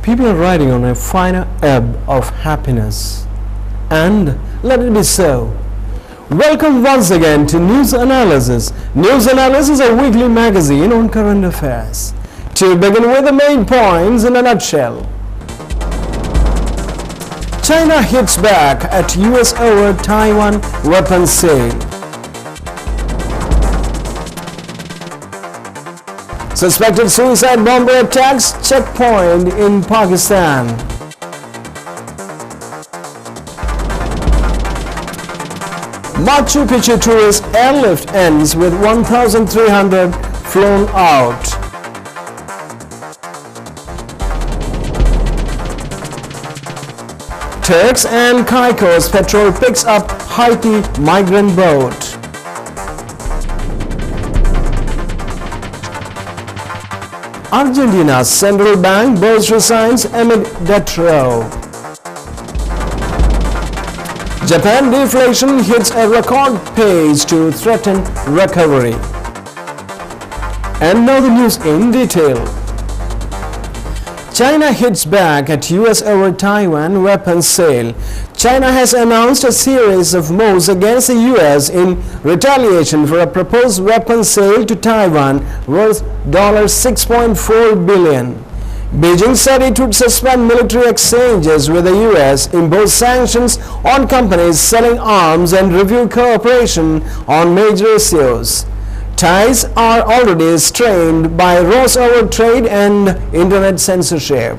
People are riding on a finer ebb of happiness. And let it be so. Welcome once again to News Analysis. News Analysis, a weekly magazine on current affairs. To begin with the main points in a nutshell. China hits back at US over Taiwan weapons sale. Suspected suicide bomber attacks checkpoint in Pakistan. Machu Picchu tourist airlift ends with 1,300 flown out. Turks and Caicos patrol picks up Haiti migrant boat. Argentina's central bank boasts resigns amid debt row. Japan deflation hits a record pace to threaten recovery. And now the news in detail. China hits back at US over Taiwan weapons sale. China has announced a series of moves against the US in retaliation for a proposed weapons sale to Taiwan worth $6.4 billion. Beijing said it would suspend military exchanges with the US, impose sanctions on companies selling arms, and review cooperation on major issues. Ties are already strained by rows over trade and internet censorship.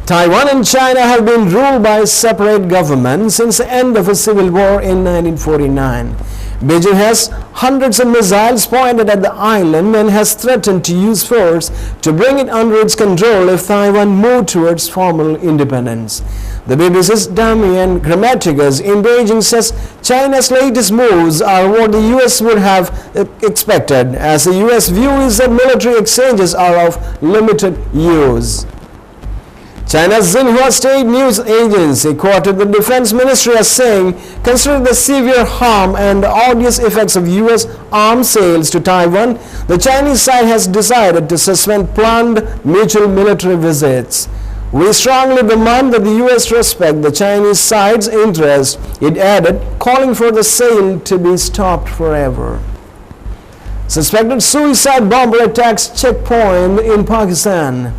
Taiwan and China have been ruled by separate governments since the end of a civil war in 1949. Beijing has hundreds of missiles pointed at the island and has threatened to use force to bring it under its control if Taiwan moved towards formal independence. The BBC's Damian Grammaticus in Beijing says China's latest moves are what the US would have expected, as the US view is that military exchanges are of limited use. China's Xinhua state news agency quoted the defense ministry as saying, considering the severe harm and odious effects of US arms sales to Taiwan, the Chinese side has decided to suspend planned mutual military visits. We strongly demand that the US respect the Chinese side's interest, it added, calling for the sale to be stopped forever. Suspected suicide bomber attacks checkpoint in Pakistan.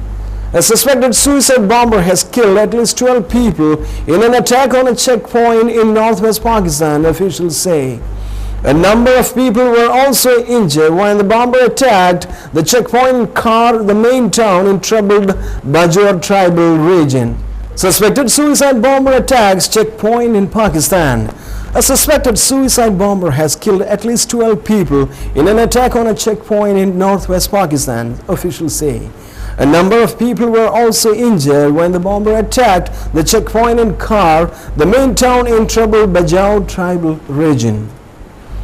A suspected suicide bomber has killed at least 12 people in an attack on a checkpoint in northwest Pakistan, officials say. A number of people were also injured when the bomber attacked the checkpoint in Khar, the main town in troubled Bajaur tribal region. Suspected suicide bomber attacks checkpoint in Pakistan. A suspected suicide bomber has killed at least 12 people in an attack on a checkpoint in northwest Pakistan, officials say. A number of people were also injured when the bomber attacked the checkpoint in Khar, the main town in troubled Bajaur tribal region.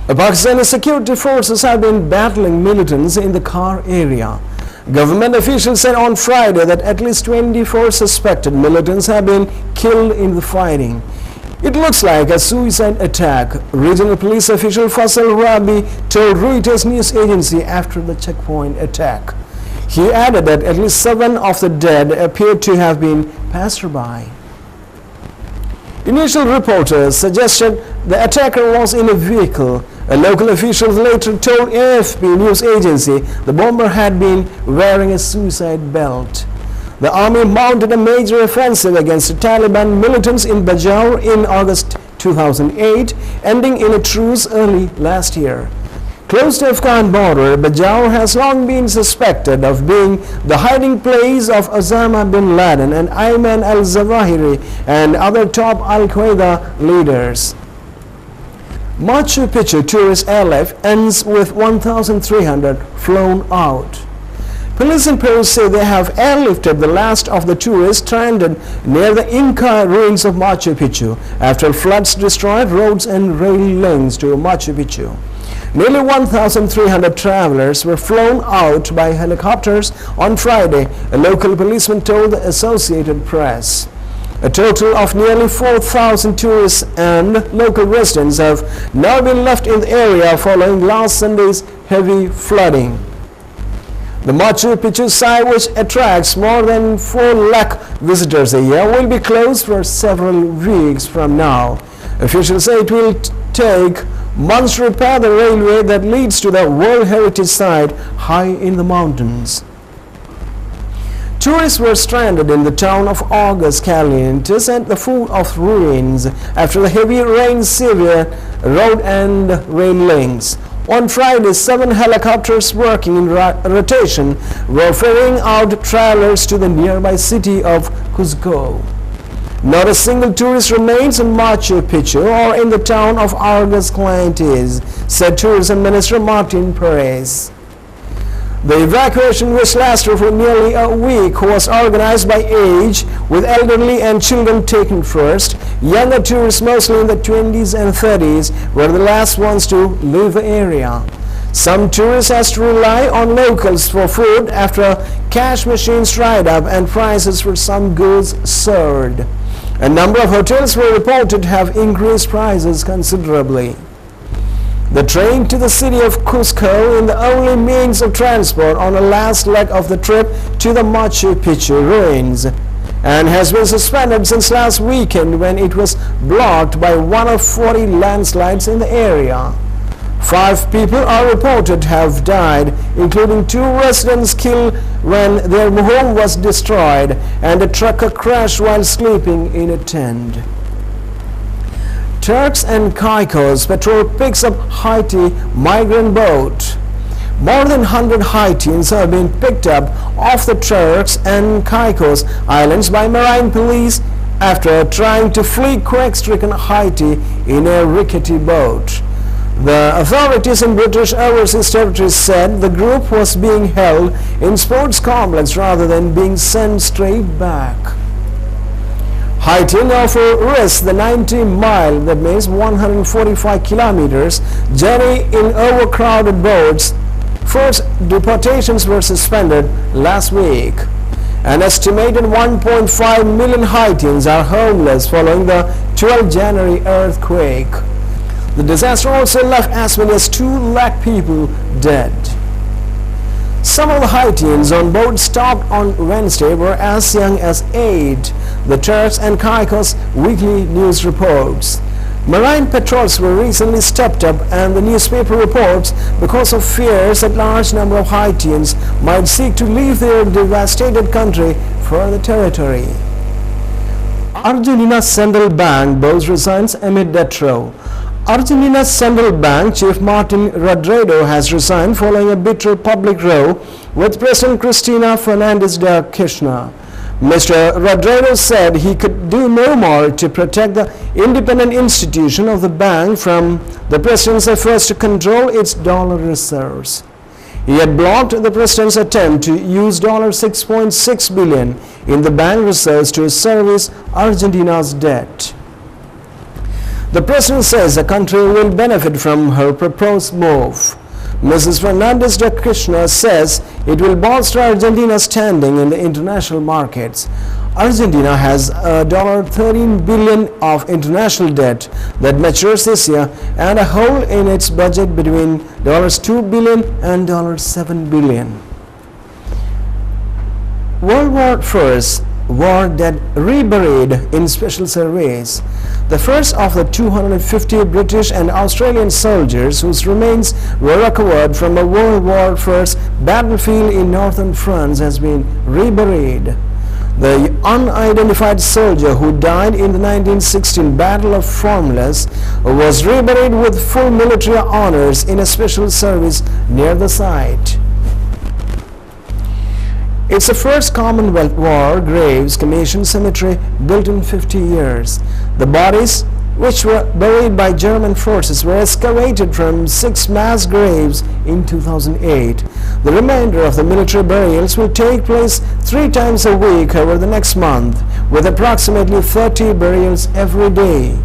Pakistani security forces have been battling militants in the Khar area. Government officials said on Friday that at least 24 suspected militants have been killed in the fighting. It looks like a suicide attack, regional police official Faisal Rabi told Reuters news agency after the checkpoint attack. He added that at least 7 of the dead appeared to have been passerby. Initial reporters suggested the attacker was in a vehicle. A local official later told AFP news agency the bomber had been wearing a suicide belt. The army mounted a major offensive against the Taliban militants in Bajaur in August 2008, ending in a truce early last year. Close to Afghan border, Bajaur has long been suspected of being the hiding place of Osama bin Laden and Ayman al-Zawahiri and other top Al-Qaeda leaders. Machu Picchu tourist airlift ends with 1,300 flown out. Police in Peru say they have airlifted the last of the tourists stranded near the Inca ruins of Machu Picchu after floods destroyed roads and rail links to Machu Picchu. Nearly 1,300 travelers were flown out by helicopters on Friday, a local policeman told the Associated Press. A total of nearly 4,000 tourists and local residents have now been left in the area following last Sunday's heavy flooding. The Machu Picchu site, which attracts more than 4 lakh visitors a year, will be closed for several weeks from now. Officials say it will take months to repair the railway that leads to the World Heritage Site high in the mountains. Tourists were stranded in the town of Aguas Calientes at the foot of ruins after the heavy rain severed road and rail links. On Friday, 7 helicopters working in rotation were ferrying out travelers to the nearby city of Cuzco. Not a single tourist remains in Machu Picchu or in the town of Aguas Calientes, said Tourism Minister Martin Perez. The evacuation, which lasted for nearly a week, was organized by age, with elderly and children taken first. Younger tourists, mostly in the 20s and 30s, were the last ones to leave the area. Some tourists had to rely on locals for food after cash machines dried up and prices for some goods soared. A number of hotels were reported to have increased prices considerably. The train to the city of Cusco is the only means of transport on the last leg of the trip to the Machu Picchu ruins, and has been suspended since last weekend when it was blocked by one of 40 landslides in the area. 5 people are reported to have died, including 2 residents killed when their home was destroyed, and a trucker crashed while sleeping in a tent. Turks and Caicos patrol picks up Haiti migrant boat. More than 100 Haitians have been picked up off the Turks and Caicos Islands by marine police after trying to flee quake-stricken Haiti in a rickety boat. The authorities in British Overseas Territories said the group was being held in sports complex rather than being sent straight back. Haiti now risks the 90-mile, that means 145 kilometers, journey in overcrowded boats. First deportations were suspended last week. An estimated 1.5 million Haitians are homeless following the 12 January earthquake. The disaster also left as many as 2 lakh people dead. Some of the Haitians on board stopped on Wednesday were as young as 8, the Turks and Caicos Weekly News reports. Marine patrols were recently stepped up, and the newspaper reports because of fears that large number of Haitians might seek to leave their devastated country for the territory. Argentina's central bank boss resigns amid death row. Argentina's central bank chief Martin Rodriguez has resigned following a bitter public row with President Cristina Fernández de Kirchner. Mr. Rodriguez said he could do no more to protect the independent institution of the bank from the president's efforts to control its dollar reserves. He had blocked the president's attempt to use $6.6 billion in the bank reserves to service Argentina's debt. The president says the country will benefit from her proposed move. Mrs. Fernández de Kirchner says it will bolster Argentina's standing in the international markets. Argentina has $13 billion of international debt that matures this year and a hole in its budget between $2 billion and $7 billion. World War I war dead reburied in special surveys. The first of the 250 British and Australian soldiers whose remains were recovered from a World War I battlefield in northern France has been reburied. The unidentified soldier who died in the 1916 Battle of Formless was reburied with full military honors in a special service near the site. It's the first Commonwealth War Graves Commission cemetery built in 50 years. The bodies, which were buried by German forces, were excavated from 6 mass graves in 2008. The remainder of the military burials will take place 3 times a week over the next month, with approximately 30 burials every day.